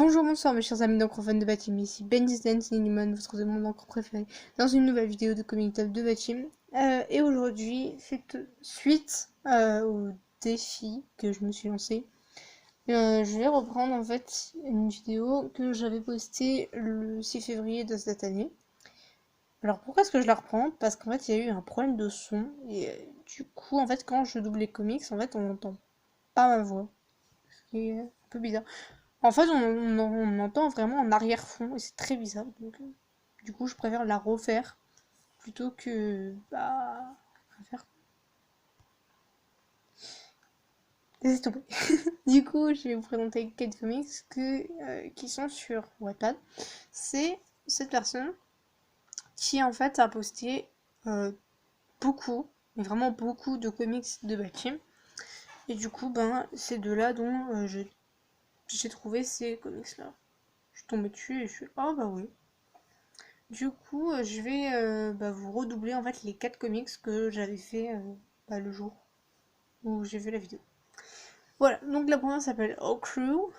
Bonjour, bonsoir mes chers amis d'Encrophone de Bachim, ici Bendy's Dance Ninimon, votre demande d'encre préféré, dans une nouvelle vidéo de Comic Top de Bachim. Et aujourd'hui, c'est suite au défi que je me suis lancé. Je vais reprendre en fait une vidéo que j'avais postée le 6 février de cette année. Alors pourquoi est-ce que je la reprends? Parce qu'en fait il y a eu un problème de son, et du coup en fait quand je double les comics, en fait on n'entend pas ma voix. C'est un peu bizarre. En fait, on entend vraiment en arrière-fond et c'est très bizarre. Donc, du coup, je préfère la refaire plutôt que faire. Laissez tomber. Du coup, je vais vous présenter 4 comics qui sont sur Wattpad. C'est cette personne qui en fait a posté beaucoup, mais vraiment beaucoup de comics de Bachim. Et du coup, c'est de là dont j'ai trouvé ces comics-là. Je suis tombée dessus et je suis oh bah oui. Du coup, je vais vous redoubler en fait les 4 comics que j'avais fait le jour où j'ai fait la vidéo. Voilà, donc la première s'appelle All Crew.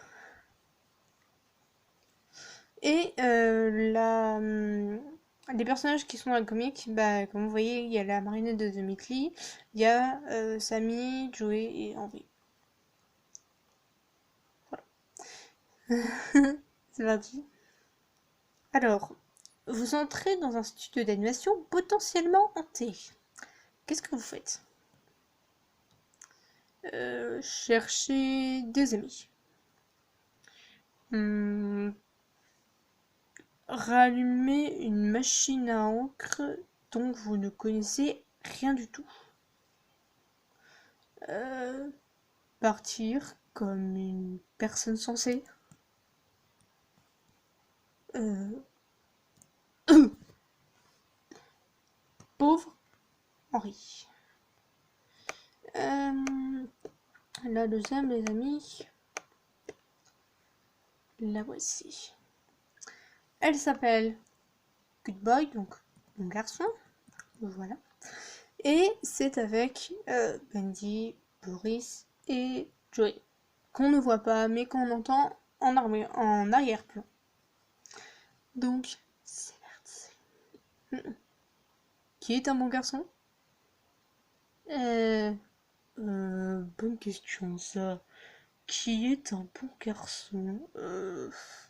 Et les personnages qui sont dans le comic, comme vous voyez, il y a la marionnette de The Mittley, il y a Sammy, Joey et Henry. Voilà. C'est parti. Alors, vous entrez dans un studio d'animation potentiellement hanté. Qu'est-ce que vous faites? Chercher des amis. Rallumer une machine à encre dont vous ne connaissez rien du tout. Partir comme une personne sensée. Pauvre Henri. La deuxième, les amis. La voici. Elle s'appelle Good Boy, donc mon garçon. Voilà. Et c'est avec Bendy, Boris et Joey, qu'on ne voit pas mais qu'on entend en arrière-plan. Donc, c'est parti. Qui est un bon garçon? Bonne question ça. Qui est un bon garçon?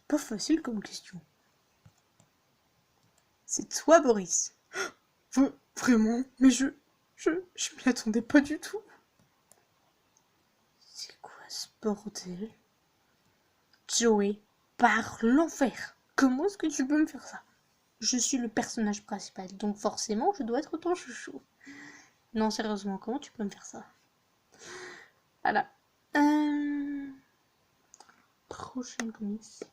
Pas facile comme question. C'est toi, Boris. Vraiment? Mais je m'y attendais pas du tout. C'est quoi ce bordel? Joey, par l'enfer. Comment est-ce que tu peux me faire ça? Je suis le personnage principal, donc forcément je dois être ton chouchou. Non, sérieusement, comment tu peux me faire ça? Voilà. Prochaine comics.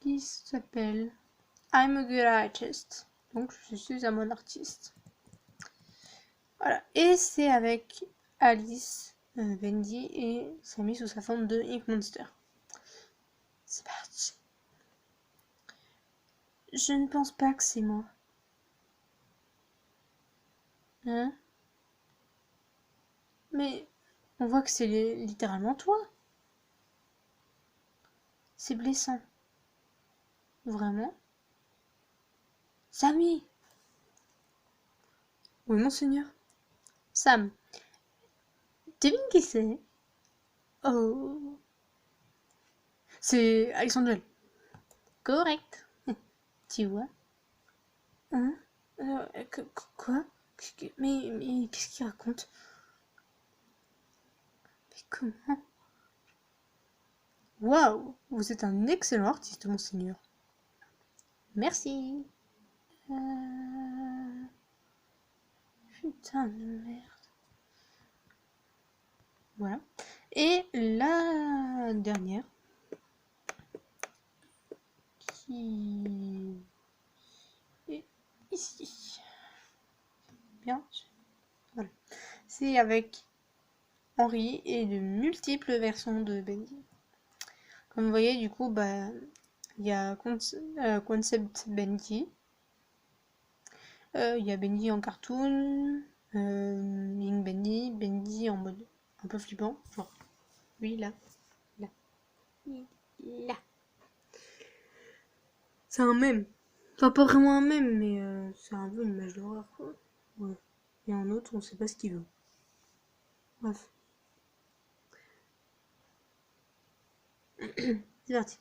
Qui s'appelle I'm a good artist. Donc je suis un bon artiste. Voilà. Et c'est avec Alice, Bendy et Sammy sous sa forme de Ink Monster. C'est parti. Je ne pense pas que c'est moi. Hein? Mais on voit que c'est littéralement toi. C'est blessant. Vraiment? Sammy! Oui, monseigneur. Sam. Devine qui c'est? Oh. C'est Alexandre. Correct. Tu vois? Hein? Quoi? Mais qu'est-ce qu'il raconte? Mais comment? Waouh! Vous êtes un excellent artiste, monseigneur. Merci. Putain de merde. Voilà. Et la dernière, qui est ici. Bien. Voilà. C'est avec Henry et de multiples versions de Bendy. Comme vous voyez, du coup, il y a Concept Bendy. Il y a Bendy en cartoon. Link Bendy en mode un peu flippant, genre lui là, là, là. C'est un mème. Enfin, pas vraiment un mème, mais c'est un peu une image d'horreur, quoi. Ouais. Et un autre, on sait pas ce qu'il veut. Bref. C'est parti.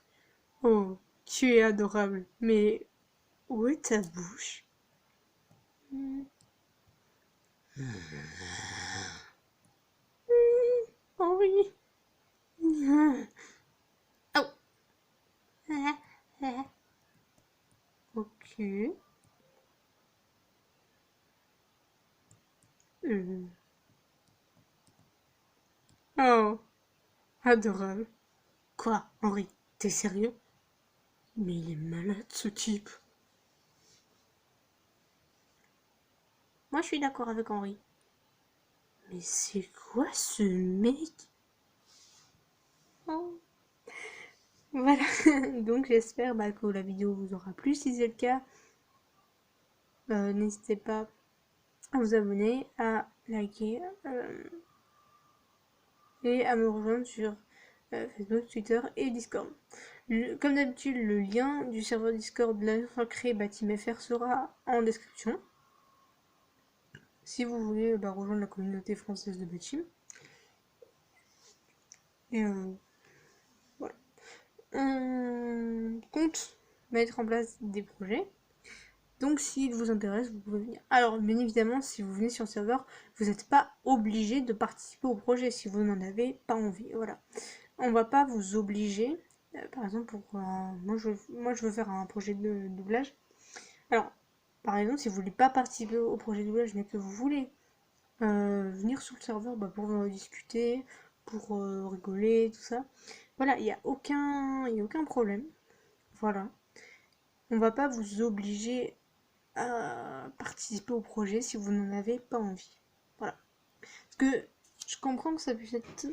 Oh, tu es adorable. Mais où est ta bouche? Henri. Oh. Ok. Oh, adorable. Quoi, Henri? T'es sérieux? Mais il est malade, ce type. Moi, je suis d'accord avec Henri. Mais c'est quoi ce mec? Oh. Voilà, donc j'espère que la vidéo vous aura plu. Si c'est le cas, n'hésitez pas à vous abonner, à liker et à me rejoindre sur Facebook, Twitter et Discord. Comme d'habitude, le lien du serveur Discord de la fois créé BatimFR sera en description. Si vous voulez rejoindre la communauté française de Batim. Et voilà. On compte mettre en place des projets. Donc s'il vous intéresse, vous pouvez venir. Alors bien évidemment, si vous venez sur le serveur, vous n'êtes pas obligé de participer au projet si vous n'en avez pas envie. Voilà. On va pas vous obliger. Par exemple, pour moi je veux faire un projet de doublage. Alors, par exemple, si vous voulez pas participer au projet de doublage, mais que vous voulez venir sur le serveur pour discuter, pour rigoler, tout ça. Voilà, il n'y a aucun problème. Voilà. On va pas vous obliger à participer au projet si vous n'en avez pas envie. Voilà. Parce que je comprends que ça puisse être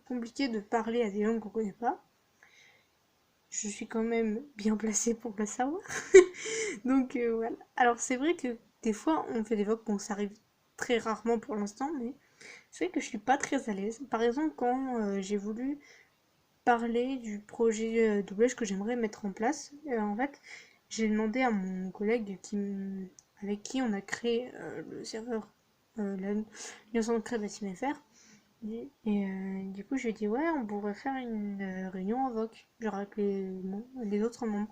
compliqué de parler à des gens qu'on connaît pas. Je suis quand même bien placée pour le savoir. Donc voilà. Alors c'est vrai que des fois on fait des votes, bon ça arrive très rarement pour l'instant, mais c'est vrai que je suis pas très à l'aise. Par exemple quand j'ai voulu parler du projet doublage que j'aimerais mettre en place, en fait j'ai demandé à mon collègue avec qui on a créé le serveur, l'instance de créer BatimFR. Et du coup, je lui ai dit, ouais, on pourrait faire une réunion en voc, genre avec les autres membres.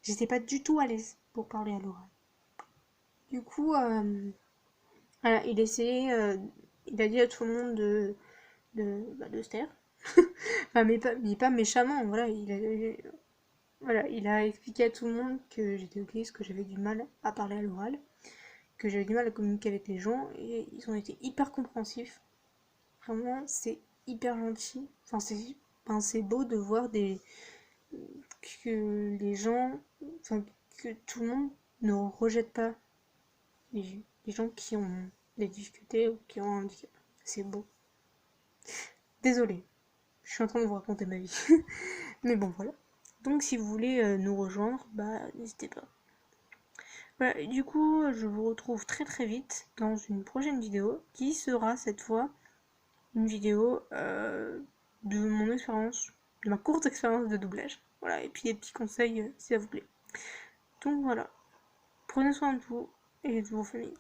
J'étais pas du tout à l'aise pour parler à l'oral. Du coup, voilà, il a dit à tout le monde de se taire. Enfin, mais pas méchamment, voilà, voilà, il a expliqué à tout le monde que j'étais ok, parce que j'avais du mal à parler à l'oral, que j'avais du mal à communiquer avec les gens, et ils ont été hyper compréhensifs. Vraiment, c'est hyper gentil. C'est beau de voir que les gens, enfin, que tout le monde ne rejette pas les gens qui ont des difficultés ou qui ont un handicap. C'est beau. Désolée, je suis en train de vous raconter ma vie. Mais bon, voilà. Donc, si vous voulez nous rejoindre, n'hésitez pas. Voilà, et du coup, je vous retrouve très très vite dans une prochaine vidéo qui sera cette fois une vidéo de mon expérience, de ma courte expérience de doublage. Voilà, et puis des petits conseils si ça vous plaît. Donc voilà, prenez soin de vous et de vos familles.